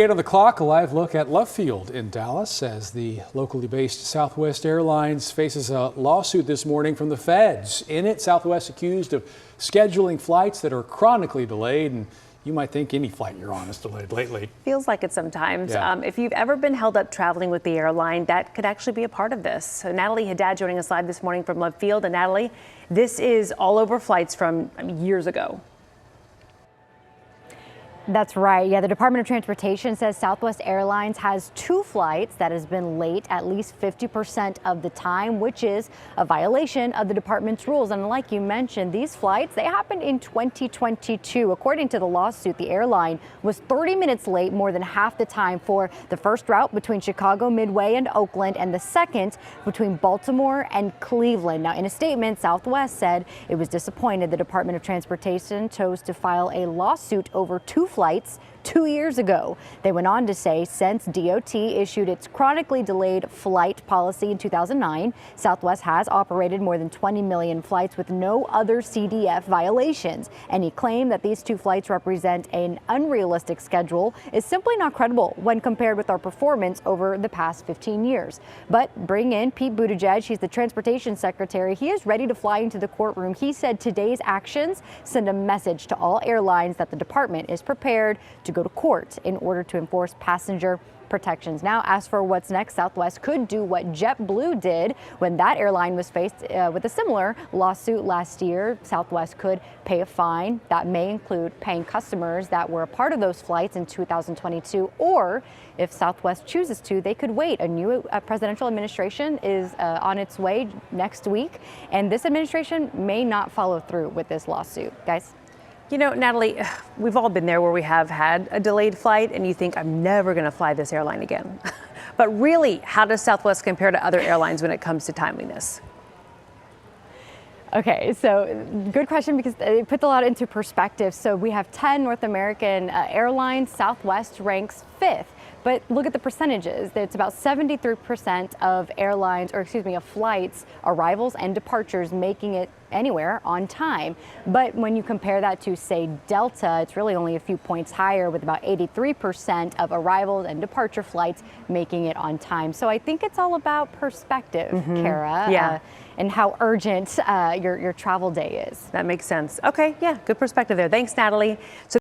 On the clock, a live look at Love Field in Dallas as the locally based Southwest Airlines faces a lawsuit this morning from the feds. In it, Southwest accused of scheduling flights that are chronically delayed, and you might think any flight you're on is delayed lately. Feels like it sometimes. Yeah. If you've ever been held up traveling with the airline, that could actually be a part of this. So Natalie Haddad joining us live this morning from Love Field. And Natalie, this is all over flights from years ago. That's right. Yeah, the Department of Transportation says Southwest Airlines has 2 flights that has been late at least 50% of the time, which is a violation of the department's rules. And like you mentioned, these flights, they happened in 2022. According to the lawsuit, the airline was 30 minutes late more than half the time for the first route between Chicago, Midway, and Oakland, and the second between Baltimore and Cleveland. Now, in a statement, Southwest said it was disappointed the Department of Transportation chose to file a lawsuit over 2 flights 2 years ago. They went on to say since DOT issued its chronically delayed flight policy in 2009, Southwest has operated more than 20 million flights with no other CDF violations. Any claim that these 2 flights represent an unrealistic schedule is simply not credible when compared with our performance over the past 15 years. But bring in Pete Buttigieg, he's the transportation secretary. He is ready to fly into the courtroom. He said today's actions send a message to all airlines that the department is prepared to go to court in order to enforce passenger protections. Now, as for what's next, Southwest could do what JetBlue did when that airline was faced with a similar lawsuit last year. Southwest could pay a fine that may include paying customers that were a part of those flights in 2022, or if Southwest chooses to, they could wait. A new presidential administration is on its way next week, and this administration may not follow through with this lawsuit. Guys? You know, Natalie, we've all been there where we have had a delayed flight and you think, I'm never going to fly this airline again. But really, how does Southwest compare to other airlines when it comes to timeliness? Okay, so good question because it puts a lot into perspective. So we have 10 North American airlines. Southwest ranks 5th. But look at the percentages. It's about 73% of airlines, or excuse me, of flights, arrivals and departures making it anywhere on time. But when you compare that to, say, Delta, it's really only a few points higher with about 83% of arrivals and departure flights making it on time. So I think it's all about perspective, Kara, Yeah. and how urgent your travel day is. That makes sense. Okay, yeah, good perspective there. Thanks, Natalie. So